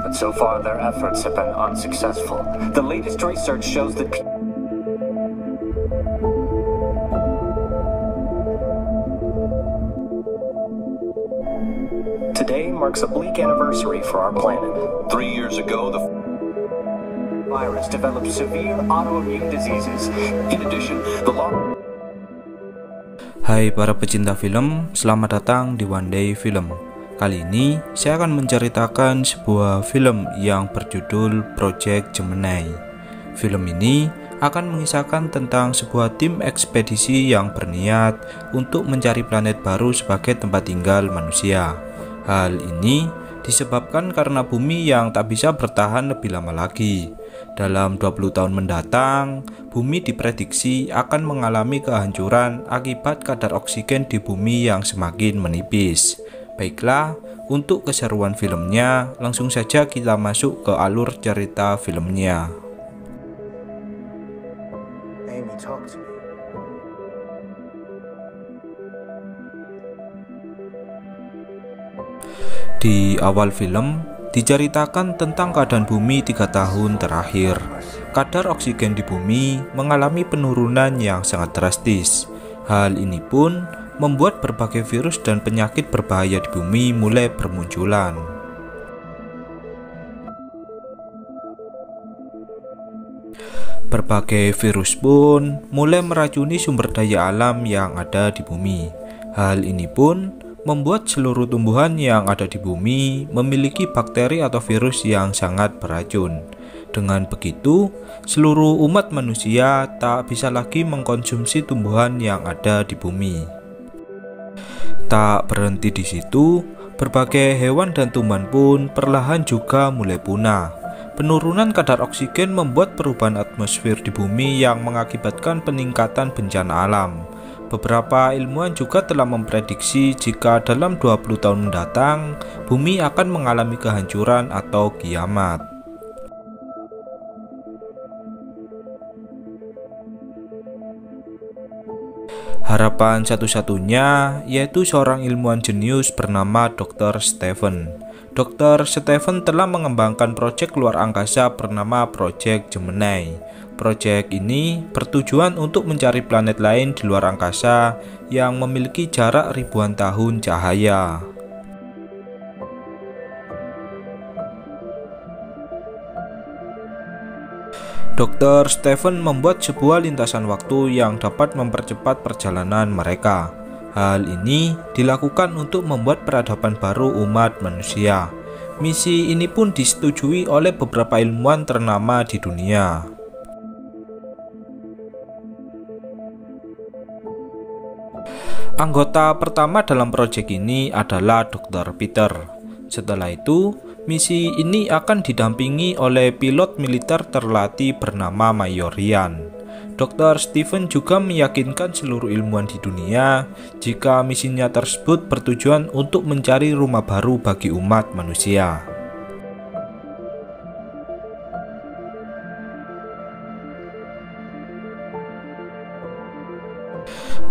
but so far their efforts have been unsuccessful. The latest research shows that today marks a bleak anniversary for our planet. 3 years ago, the Virus developed severe autoimmune diseases. in addition, the law Hai para pecinta film, selamat datang di One Day Film. Kali ini saya akan menceritakan sebuah film yang berjudul Project Gemini. Film ini akan mengisahkan tentang sebuah tim ekspedisi yang berniat untuk mencari planet baru sebagai tempat tinggal manusia. Hal ini disebabkan karena bumi yang tak bisa bertahan lebih lama lagi. Dalam 20 tahun mendatang, bumi diprediksi akan mengalami kehancuran akibat kadar oksigen di bumi yang semakin menipis. Baiklah, untuk keseruan filmnya, langsung saja kita masuk ke alur cerita filmnya. Amy, talk to me. Di awal film, diceritakan tentang keadaan bumi 3 tahun terakhir. Kadar oksigen di bumi mengalami penurunan yang sangat drastis. Hal ini pun membuat berbagai virus dan penyakit berbahaya di bumi mulai bermunculan. Berbagai virus pun mulai meracuni sumber daya alam yang ada di bumi. Hal ini pun membuat seluruh tumbuhan yang ada di bumi memiliki bakteri atau virus yang sangat beracun. Dengan begitu, seluruh umat manusia tak bisa lagi mengkonsumsi tumbuhan yang ada di bumi. Tak berhenti di situ, berbagai hewan dan tumbuhan pun perlahan juga mulai punah. Penurunan kadar oksigen membuat perubahan atmosfer di bumi yang mengakibatkan peningkatan bencana alam. Beberapa ilmuwan juga telah memprediksi jika dalam 20 tahun mendatang, bumi akan mengalami kehancuran atau kiamat. Harapan satu-satunya yaitu seorang ilmuwan jenius bernama Dr. Stephen. Dr. Stephen telah mengembangkan proyek luar angkasa bernama Project Gemini. Proyek ini bertujuan untuk mencari planet lain di luar angkasa yang memiliki jarak ribuan tahun cahaya. Dr. Stephen membuat sebuah lintasan waktu yang dapat mempercepat perjalanan mereka. Hal ini dilakukan untuk membuat peradaban baru umat manusia. Misi ini pun disetujui oleh beberapa ilmuwan ternama di dunia. Anggota pertama dalam proyek ini adalah Dr. Peter. Setelah itu, misi ini akan didampingi oleh pilot militer terlatih bernama Mayor Ryan. Dr. Stephen juga meyakinkan seluruh ilmuwan di dunia jika misinya tersebut bertujuan untuk mencari rumah baru bagi umat manusia.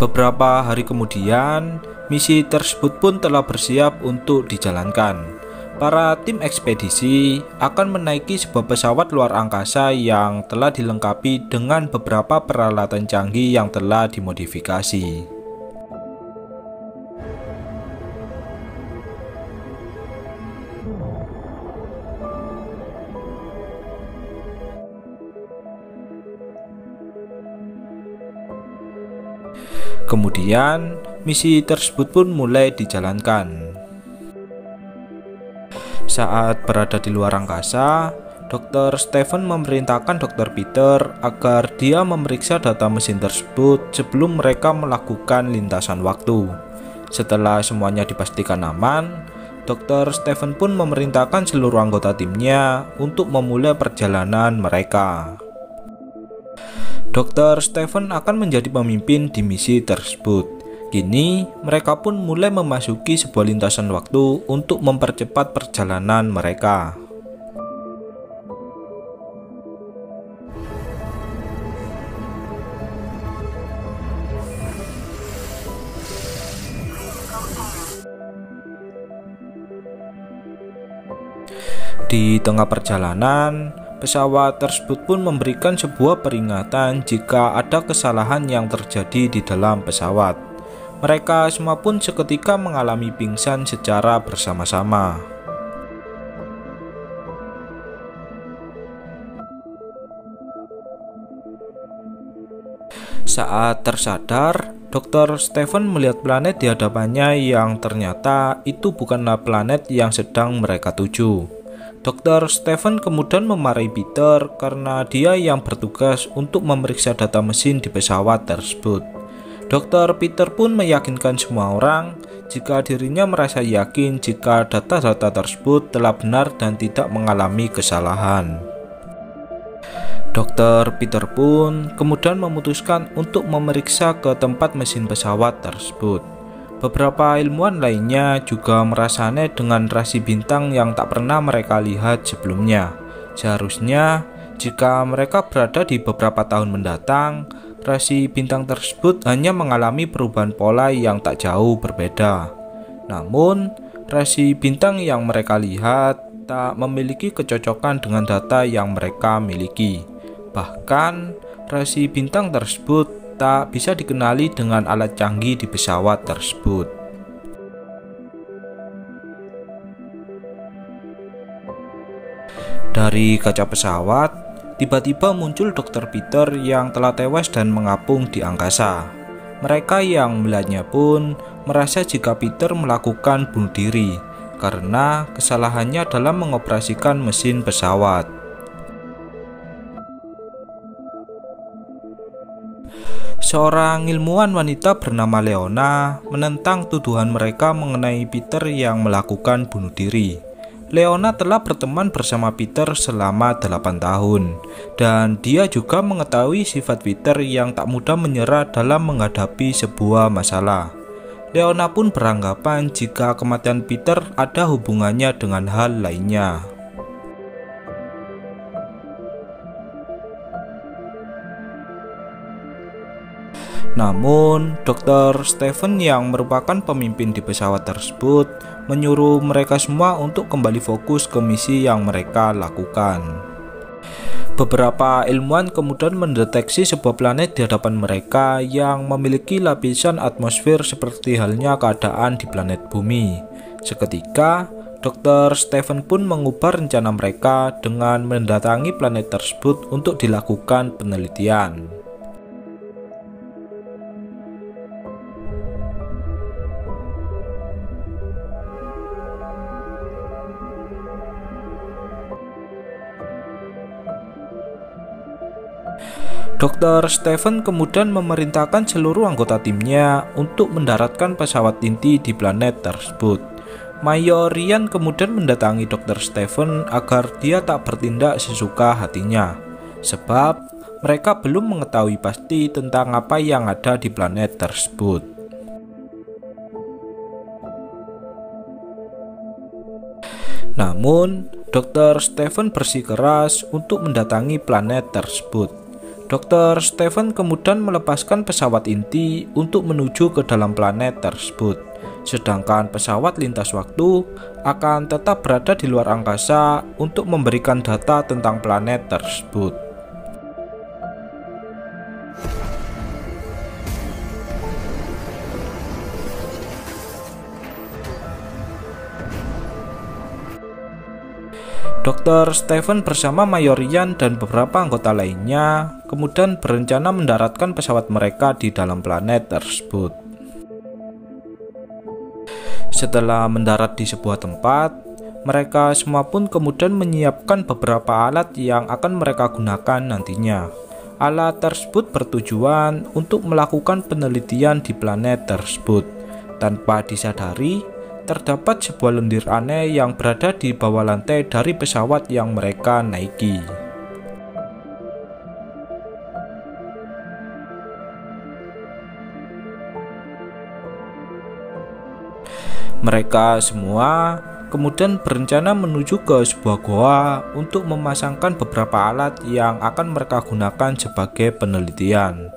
Beberapa hari kemudian, misi tersebut pun telah bersiap untuk dijalankan. Para tim ekspedisi akan menaiki sebuah pesawat luar angkasa yang telah dilengkapi dengan beberapa peralatan canggih yang telah dimodifikasi. Kemudian, misi tersebut pun mulai dijalankan. Saat berada di luar angkasa, Dr. Stephen memerintahkan Dr. Peter agar dia memeriksa data mesin tersebut sebelum mereka melakukan lintasan waktu. Setelah semuanya dipastikan aman, Dr. Stephen pun memerintahkan seluruh anggota timnya untuk memulai perjalanan mereka. Dr. Stephen akan menjadi pemimpin di misi tersebut. Kini, mereka pun mulai memasuki sebuah lintasan waktu untuk mempercepat perjalanan mereka. Di tengah perjalanan, pesawat tersebut pun memberikan sebuah peringatan jika ada kesalahan yang terjadi di dalam pesawat. Mereka semua pun seketika mengalami pingsan secara bersama-sama. Saat tersadar, Dr. Stephen melihat planet di hadapannya yang ternyata itu bukanlah planet yang sedang mereka tuju. Dr. Stephen kemudian memarahi Peter karena dia yang bertugas untuk memeriksa data mesin di pesawat tersebut. Dr. Peter pun meyakinkan semua orang jika dirinya merasa yakin jika data-data tersebut telah benar dan tidak mengalami kesalahan. Dr. Peter pun kemudian memutuskan untuk memeriksa ke tempat mesin pesawat tersebut. Beberapa ilmuwan lainnya juga merasa aneh dengan rasi bintang yang tak pernah mereka lihat sebelumnya. Seharusnya, jika mereka berada di beberapa tahun mendatang, rasi bintang tersebut hanya mengalami perubahan pola yang tak jauh berbeda. Namun, rasi bintang yang mereka lihat tak memiliki kecocokan dengan data yang mereka miliki. Bahkan, rasi bintang tersebut tak bisa dikenali dengan alat canggih di pesawat tersebut. Dari kaca pesawat, tiba-tiba muncul Dr. Peter yang telah tewas dan mengapung di angkasa. Mereka yang melihatnya pun merasa jika Peter melakukan bunuh diri karena kesalahannya dalam mengoperasikan mesin pesawat. Seorang ilmuwan wanita bernama Leona menentang tuduhan mereka mengenai Peter yang melakukan bunuh diri. Leona telah berteman bersama Peter selama 8 tahun, dan dia juga mengetahui sifat Peter yang tak mudah menyerah dalam menghadapi sebuah masalah. Leona pun beranggapan jika kematian Peter ada hubungannya dengan hal lainnya. Namun, Dr. Stephen yang merupakan pemimpin di pesawat tersebut menyuruh mereka semua untuk kembali fokus ke misi yang mereka lakukan. Beberapa ilmuwan kemudian mendeteksi sebuah planet di hadapan mereka yang memiliki lapisan atmosfer seperti halnya keadaan di planet bumi. Seketika, Dr. Stephen pun mengubah rencana mereka dengan mendatangi planet tersebut untuk dilakukan penelitian. Dr. Stephen kemudian memerintahkan seluruh anggota timnya untuk mendaratkan pesawat inti di planet tersebut. Mayor Ryan kemudian mendatangi Dr. Stephen agar dia tak bertindak sesuka hatinya, sebab mereka belum mengetahui pasti tentang apa yang ada di planet tersebut. Namun, Dr. Stephen bersikeras untuk mendatangi planet tersebut. Dr. Stephen kemudian melepaskan pesawat inti untuk menuju ke dalam planet tersebut, sedangkan pesawat lintas waktu akan tetap berada di luar angkasa untuk memberikan data tentang planet tersebut. Dr. Stephen bersama Mayor Ryan dan beberapa anggota lainnya kemudian berencana mendaratkan pesawat mereka di dalam planet tersebut. Setelah mendarat di sebuah tempat, mereka semua pun kemudian menyiapkan beberapa alat yang akan mereka gunakan nantinya. Alat tersebut bertujuan untuk melakukan penelitian di planet tersebut. Tanpa disadari, terdapat sebuah lendir aneh yang berada di bawah lantai dari pesawat yang mereka naiki. Mereka semua kemudian berencana menuju ke sebuah goa untuk memasangkan beberapa alat yang akan mereka gunakan sebagai penelitian.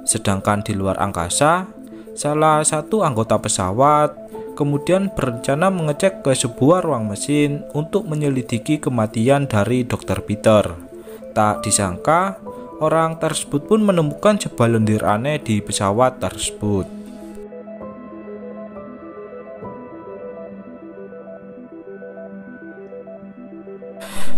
Sedangkan di luar angkasa, salah satu anggota pesawat kemudian berencana mengecek ke sebuah ruang mesin untuk menyelidiki kematian dari Dr. Peter. Tak disangka, orang tersebut pun menemukan sebuah lendir aneh di pesawat tersebut.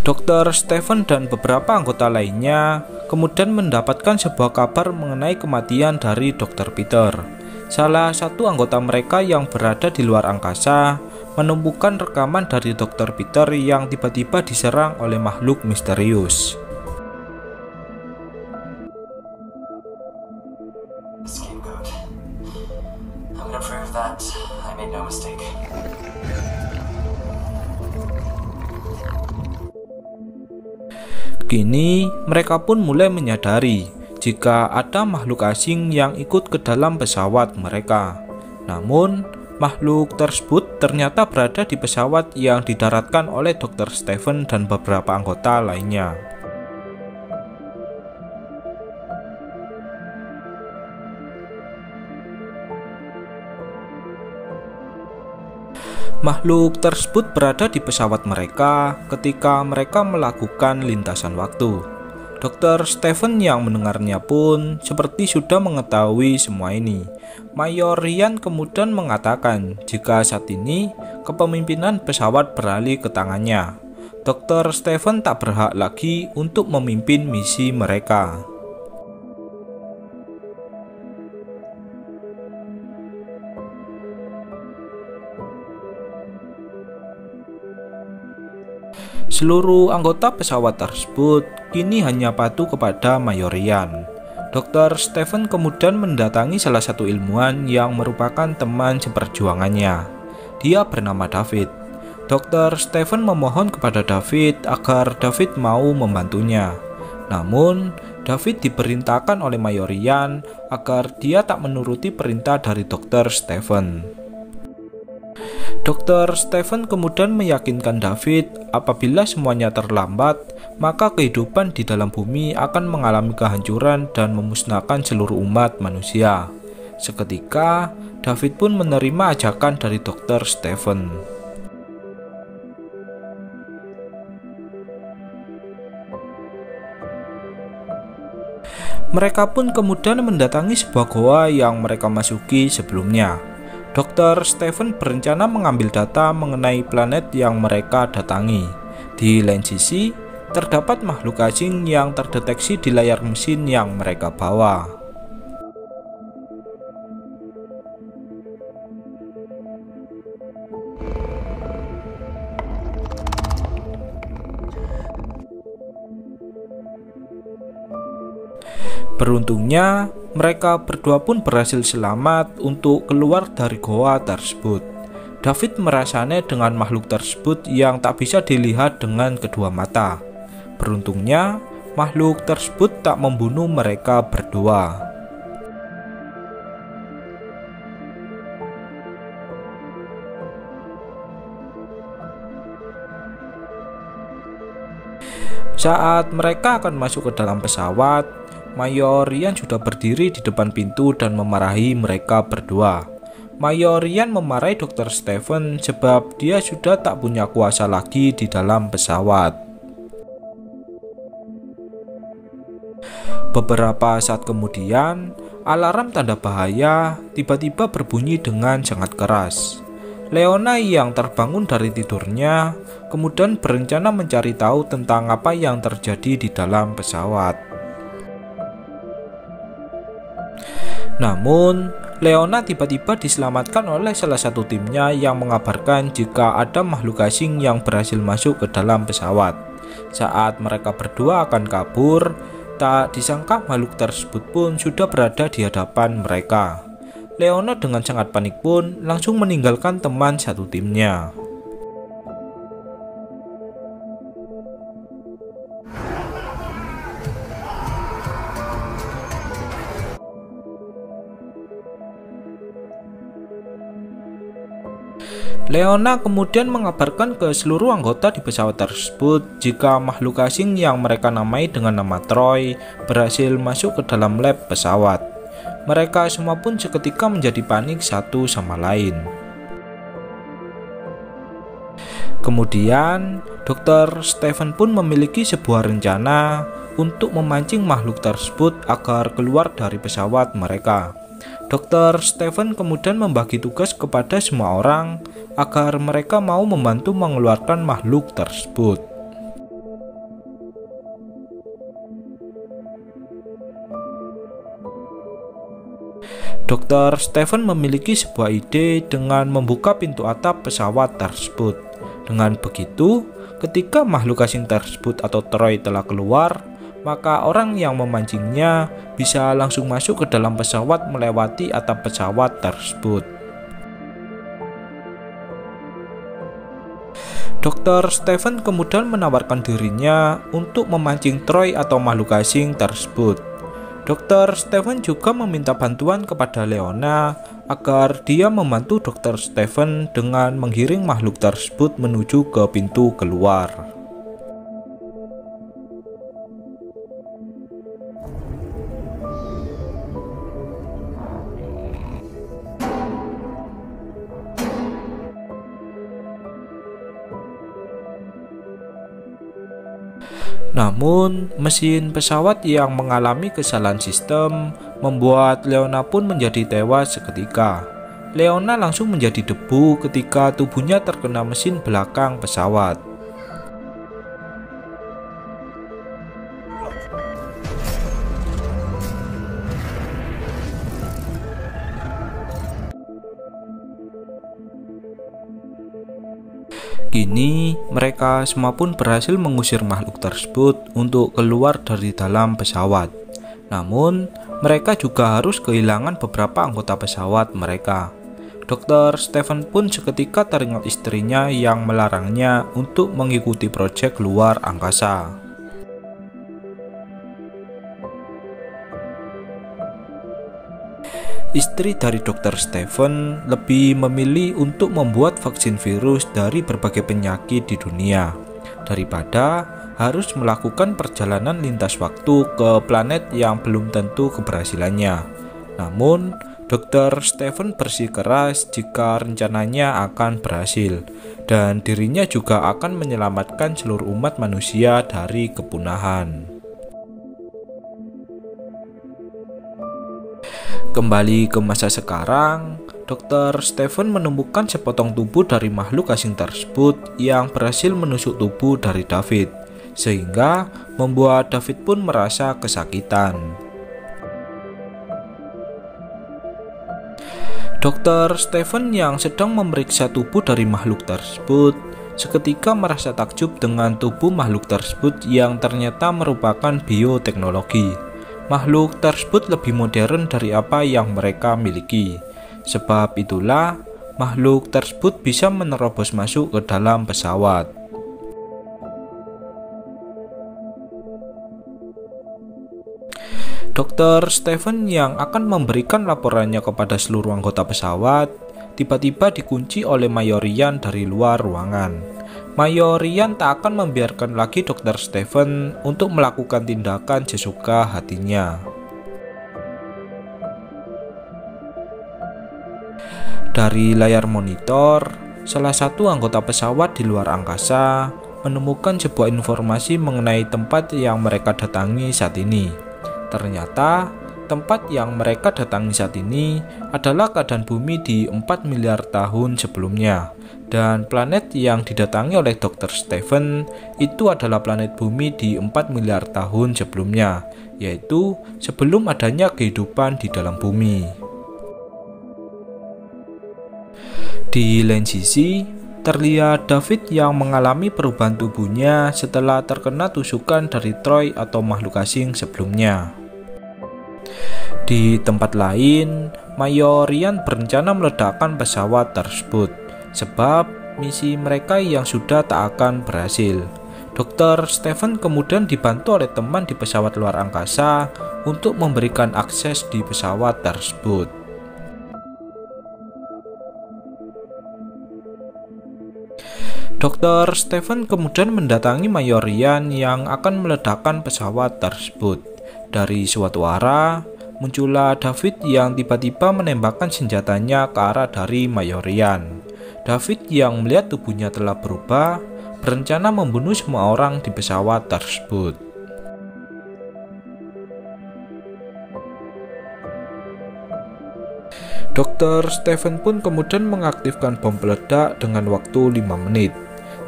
Dr. Stephen dan beberapa anggota lainnya kemudian mendapatkan sebuah kabar mengenai kematian dari Dr. Peter. Salah satu anggota mereka yang berada di luar angkasa menemukan rekaman dari Dr. Peter yang tiba-tiba diserang oleh makhluk misterius. Scapegoat. I'm gonna prove that I made no mistake. Kini mereka pun mulai menyadari jika ada makhluk asing yang ikut ke dalam pesawat mereka. Namun, makhluk tersebut ternyata berada di pesawat yang didaratkan oleh Dr. Stephen dan beberapa anggota lainnya. Makhluk tersebut berada di pesawat mereka ketika mereka melakukan lintasan waktu. Dr. Stephen yang mendengarnya pun seperti sudah mengetahui semua ini. Mayor Ryan kemudian mengatakan jika saat ini kepemimpinan pesawat beralih ke tangannya. Dr. Stephen tak berhak lagi untuk memimpin misi mereka. Seluruh anggota pesawat tersebut kini hanya patuh kepada Mayor Ryan. Dr. Stephen kemudian mendatangi salah satu ilmuwan yang merupakan teman seperjuangannya. Dia bernama David. Dr. Stephen memohon kepada David agar David mau membantunya. Namun, David diperintahkan oleh Mayor Ryan agar dia tak menuruti perintah dari Dr. Stephen. Dr. Stephen kemudian meyakinkan David apabila semuanya terlambat, maka kehidupan di dalam bumi akan mengalami kehancuran dan memusnahkan seluruh umat manusia. Seketika, David pun menerima ajakan dari Dr. Stephen. Mereka pun kemudian mendatangi sebuah goa yang mereka masuki sebelumnya. Dr. Stephen berencana mengambil data mengenai planet yang mereka datangi. Di lain sisi, terdapat makhluk asing yang terdeteksi di layar mesin yang mereka bawa. Beruntungnya, mereka berdua pun berhasil selamat untuk keluar dari goa tersebut. David merasa aneh dengan makhluk tersebut yang tak bisa dilihat dengan kedua mata. Beruntungnya, makhluk tersebut tak membunuh mereka berdua. Saat mereka akan masuk ke dalam pesawat, Mayor Ryan sudah berdiri di depan pintu dan memarahi mereka berdua. Mayor Ryan memarahi Dr. Stephen sebab dia sudah tak punya kuasa lagi di dalam pesawat. Beberapa saat kemudian, alarm tanda bahaya tiba-tiba berbunyi dengan sangat keras. Leona yang terbangun dari tidurnya kemudian berencana mencari tahu tentang apa yang terjadi di dalam pesawat. Namun, Leona tiba-tiba diselamatkan oleh salah satu timnya yang mengabarkan jika ada makhluk asing yang berhasil masuk ke dalam pesawat. Saat mereka berdua akan kabur, tak disangka makhluk tersebut pun sudah berada di hadapan mereka. Leona dengan sangat panik pun langsung meninggalkan teman satu timnya. Leona kemudian mengabarkan ke seluruh anggota di pesawat tersebut jika makhluk asing yang mereka namai dengan nama Troy berhasil masuk ke dalam lab pesawat. Mereka semua pun seketika menjadi panik satu sama lain. Kemudian, Dr. Stephen pun memiliki sebuah rencana untuk memancing makhluk tersebut agar keluar dari pesawat mereka. Dr. Stephen kemudian membagi tugas kepada semua orang agar mereka mau membantu mengeluarkan makhluk tersebut. Dr. Stephen memiliki sebuah ide dengan membuka pintu atap pesawat tersebut. Dengan begitu, ketika makhluk asing tersebut atau Troy telah keluar, maka orang yang memancingnya bisa langsung masuk ke dalam pesawat melewati atap pesawat tersebut. Dr. Stephen kemudian menawarkan dirinya untuk memancing Troy atau makhluk asing tersebut. Dr. Stephen juga meminta bantuan kepada Leona agar dia membantu Dr. Stephen dengan menggiring makhluk tersebut menuju ke pintu keluar. Namun, mesin pesawat yang mengalami kesalahan sistem membuat Leona pun menjadi tewas seketika. Leona langsung menjadi debu ketika tubuhnya terkena mesin belakang pesawat. Kini, mereka semua pun berhasil mengusir makhluk tersebut untuk keluar dari dalam pesawat. Namun, mereka juga harus kehilangan beberapa anggota pesawat mereka. Dr. Stephen pun seketika teringat istrinya yang melarangnya untuk mengikuti proyek luar angkasa. Istri dari Dr. Stephen lebih memilih untuk membuat vaksin virus dari berbagai penyakit di dunia daripada harus melakukan perjalanan lintas waktu ke planet yang belum tentu keberhasilannya. Namun, Dr. Stephen bersikeras jika rencananya akan berhasil dan dirinya juga akan menyelamatkan seluruh umat manusia dari kepunahan. Kembali ke masa sekarang, Dr. Stephen menemukan sepotong tubuh dari makhluk asing tersebut yang berhasil menusuk tubuh dari David, sehingga membuat David pun merasa kesakitan. Dr. Stephen yang sedang memeriksa tubuh dari makhluk tersebut seketika merasa takjub dengan tubuh makhluk tersebut yang ternyata merupakan bioteknologi. Makhluk tersebut lebih modern dari apa yang mereka miliki. Sebab itulah, makhluk tersebut bisa menerobos masuk ke dalam pesawat. Dr. Stephen yang akan memberikan laporannya kepada seluruh anggota pesawat, tiba-tiba dikunci oleh Mayor Ryan dari luar ruangan. Mayor Ryan tak akan membiarkan lagi Dr. Stephen untuk melakukan tindakan sesuka hatinya. Dari layar monitor, salah satu anggota pesawat di luar angkasa menemukan sebuah informasi mengenai tempat yang mereka datangi saat ini. Ternyata, tempat yang mereka datangi saat ini adalah keadaan bumi di 4 miliar tahun sebelumnya. Dan planet yang didatangi oleh Dr. Stephen itu adalah planet bumi di 4 miliar tahun sebelumnya, yaitu sebelum adanya kehidupan di dalam bumi. Di lain sisi, terlihat David yang mengalami perubahan tubuhnya setelah terkena tusukan dari Troy atau makhluk asing sebelumnya. Di tempat lain, Mayor Ryan berencana meledakkan pesawat tersebut, sebab misi mereka yang sudah tak akan berhasil. Dr. Stephen kemudian dibantu oleh teman di pesawat luar angkasa untuk memberikan akses di pesawat tersebut. Dr. Stephen kemudian mendatangi Mayor Ryan yang akan meledakkan pesawat tersebut. Dari suatu arah, muncullah David yang tiba-tiba menembakkan senjatanya ke arah dari Mayor Ryan. David yang melihat tubuhnya telah berubah, berencana membunuh semua orang di pesawat tersebut. Dr. Stephen pun kemudian mengaktifkan bom peledak dengan waktu 5 menit.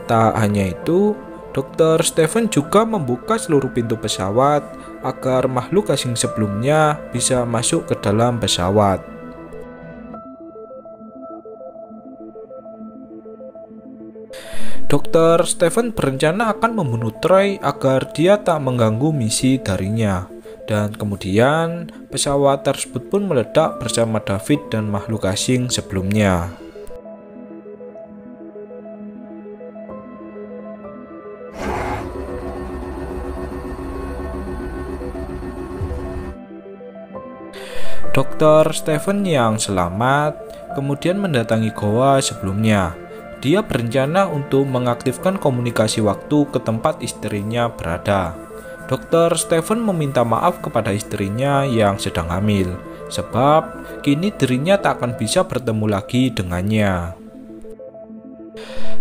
Tak hanya itu, Dr. Stephen juga membuka seluruh pintu pesawat agar makhluk asing sebelumnya bisa masuk ke dalam pesawat. Dr. Stephen berencana akan membunuh Troy agar dia tak mengganggu misi darinya. Dan kemudian pesawat tersebut pun meledak bersama David dan makhluk asing sebelumnya. Dr. Stephen yang selamat kemudian mendatangi goa sebelumnya. Dia berencana untuk mengaktifkan komunikasi waktu ke tempat istrinya berada. Dr. Stephen meminta maaf kepada istrinya yang sedang hamil, sebab kini dirinya tak akan bisa bertemu lagi dengannya.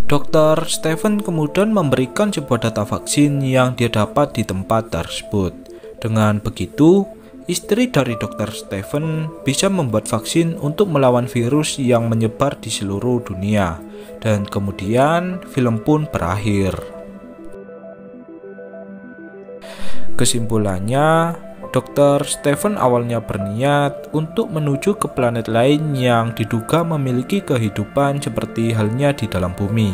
Dr. Stephen kemudian memberikan sebuah data vaksin yang dia dapat di tempat tersebut. Dengan begitu, istri dari Dr. Stephen bisa membuat vaksin untuk melawan virus yang menyebar di seluruh dunia. Dan kemudian film pun berakhir. Kesimpulannya, Dr. Stephen awalnya berniat untuk menuju ke planet lain yang diduga memiliki kehidupan seperti halnya di dalam bumi.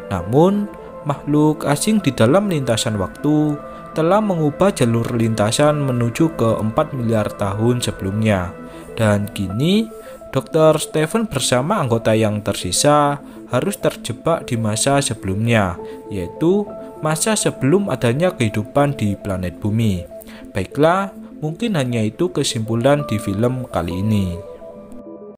Namun, makhluk asing di dalam lintasan waktu telah mengubah jalur lintasan menuju ke 4 miliar tahun sebelumnya. Dan kini, Dr. Stephen bersama anggota yang tersisa harus terjebak di masa sebelumnya, yaitu masa sebelum adanya kehidupan di planet bumi. Baiklah, mungkin hanya itu kesimpulan di film kali ini.